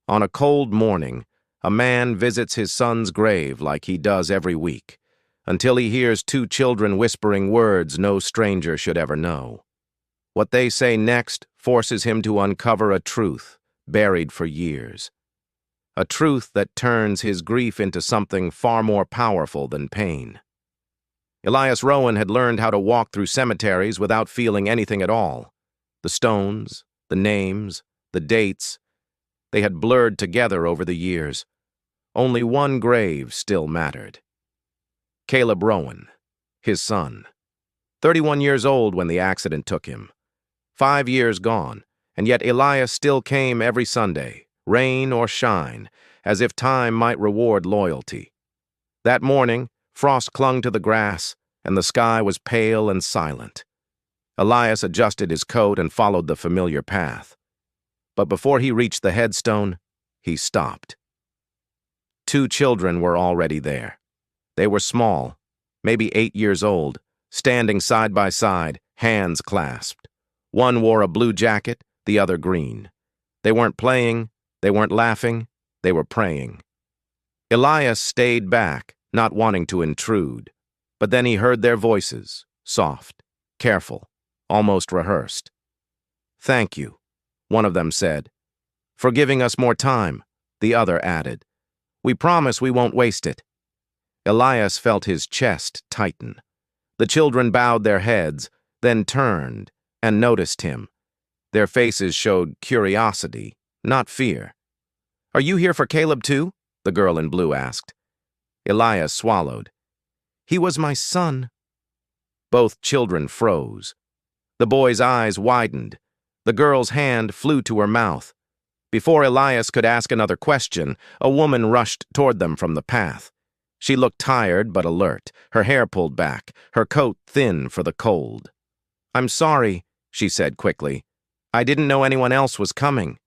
On a cold morning, a man visits his son's grave like he does every week, until he hears two children whispering words no stranger should ever know. What they say next forces him to uncover a truth buried for years. A truth that turns his grief into something far more powerful than pain. Elias Rowan had learned how to walk through cemeteries without feeling anything at all. The stones, the names, the dates, they had blurred together over the years. Only one grave still mattered. Caleb Rowan, his son. 31 years old when the accident took him. 5 years gone, and yet Elias still came every Sunday, rain or shine, as if time might reward loyalty. That morning, frost clung to the grass, and the sky was pale and silent. Elias adjusted his coat and followed the familiar path. But before he reached the headstone, he stopped. Two children were already there. They were small, maybe 8 years old, standing side by side, hands clasped. One wore a blue jacket, the other green. They weren't playing, they weren't laughing, they were praying. Elias stayed back, not wanting to intrude, but then he heard their voices, soft, careful, almost rehearsed. "Thank you," one of them said. "For giving us more time," the other added. "We promise we won't waste it." Elias felt his chest tighten. The children bowed their heads, then turned and noticed him. Their faces showed curiosity, not fear. "Are you here for Caleb too?" the girl in blue asked. Elias swallowed. "He was my son." Both children froze. The boy's eyes widened. The girl's hand flew to her mouth. Before Elias could ask another question, a woman rushed toward them from the path. She looked tired but alert, her hair pulled back, her coat thin for the cold. "I'm sorry," she said quickly. "I didn't know anyone else was coming."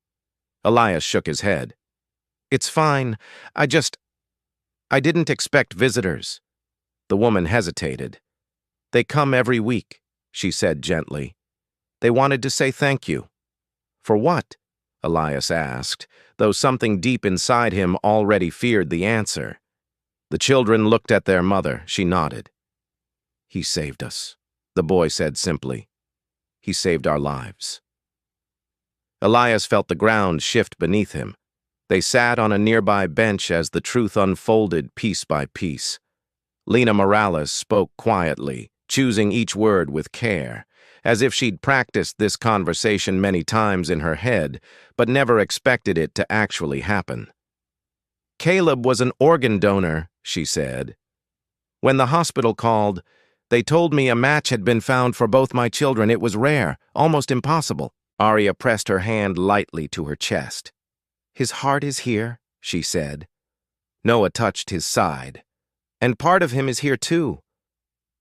Elias shook his head. "It's fine. I didn't expect visitors." The woman hesitated. "They come every week," she said gently. "They wanted to say thank you." "For what?" Elias asked, though something deep inside him already feared the answer. The children looked at their mother. She nodded. "He saved us," the boy said simply. "He saved our lives." Elias felt the ground shift beneath him. They sat on a nearby bench as the truth unfolded piece by piece. Lena Morales spoke quietly, choosing each word with care, as if she'd practiced this conversation many times in her head, but never expected it to actually happen. "Caleb was an organ donor," she said. "When the hospital called, they told me a match had been found for both my children. It was rare, almost impossible." Aria pressed her hand lightly to her chest. "His heart is here," she said. Noah touched his side. "And part of him is here too."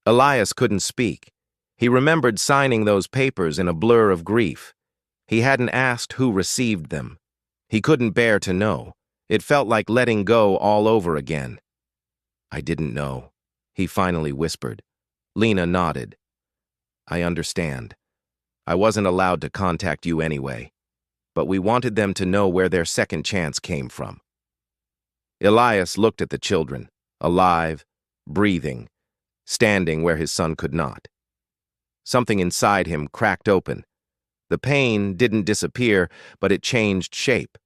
Elias couldn't speak. He remembered signing those papers in a blur of grief. He hadn't asked who received them. He couldn't bear to know. It felt like letting go all over again. "I didn't know," he finally whispered. Lena nodded. "I understand. I wasn't allowed to contact you anyway, but we wanted them to know where their second chance came from." Elias looked at the children, alive, breathing, standing where his son could not. Something inside him cracked open. The pain didn't disappear, but it changed shape.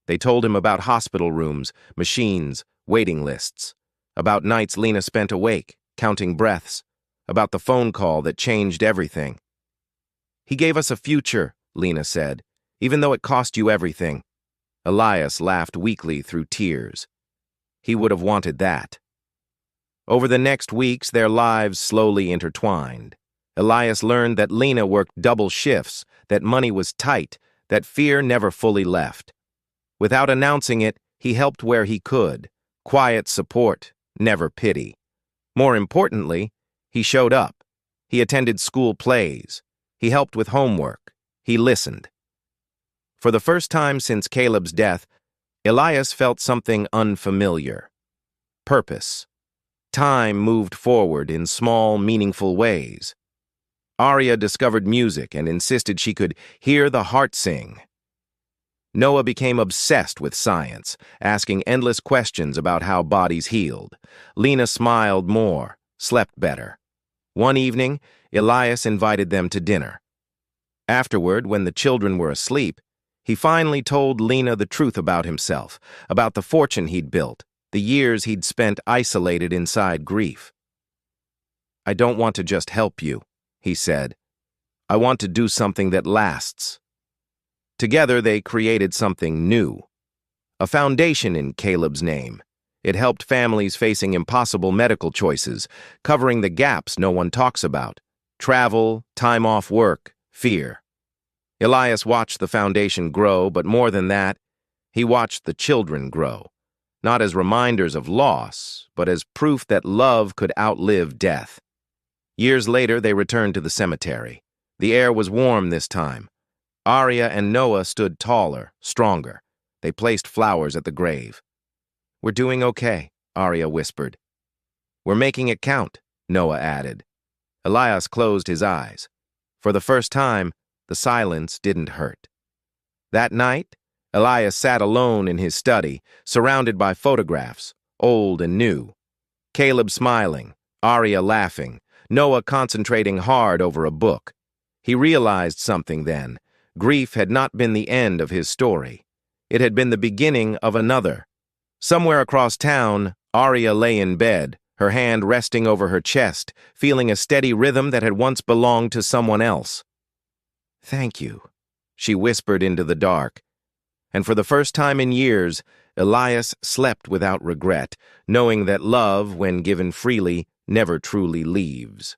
They told him about hospital rooms, machines, waiting lists, about nights Lena spent awake, counting breaths, about the phone call that changed everything. "He gave us a future," Lena said, "even though it cost you everything." Elias laughed weakly through tears. He would have wanted that. Over the next weeks, their lives slowly intertwined. Elias learned that Lena worked double shifts, that money was tight, that fear never fully left. Without announcing it, he helped where he could. Quiet support, never pity. More importantly, he showed up. He attended school plays. He helped with homework. He listened. For the first time since Caleb's death, Elias felt something unfamiliar. Purpose. Time moved forward in small, meaningful ways. Aria discovered music and insisted she could hear the heart sing. Noah became obsessed with science, asking endless questions about how bodies healed. Lena smiled more, slept better. One evening, Elias invited them to dinner. Afterward, when the children were asleep, he finally told Lena the truth about himself, about the fortune he'd built, the years he'd spent isolated inside grief. "I don't want to just help you," he said. "I want to do something that lasts." Together, they created something new. A foundation in Caleb's name. It helped families facing impossible medical choices, covering the gaps no one talks about: travel, time off work, fear. Elias watched the foundation grow, but more than that, he watched the children grow, not as reminders of loss, but as proof that love could outlive death. Years later, they returned to the cemetery. The air was warm this time. Arya and Noah stood taller, stronger. They placed flowers at the grave. "We're doing okay," Arya whispered. "We're making it count," Noah added. Elias closed his eyes. For the first time, the silence didn't hurt. That night, Elias sat alone in his study, surrounded by photographs, old and new. Caleb smiling, Arya laughing, Noah concentrating hard over a book. He realized something then. Grief had not been the end of his story. It had been the beginning of another. Somewhere across town, Arya lay in bed, her hand resting over her chest, feeling a steady rhythm that had once belonged to someone else. "Thank you," she whispered into the dark. And for the first time in years, Elias slept without regret, knowing that love, when given freely, never truly leaves.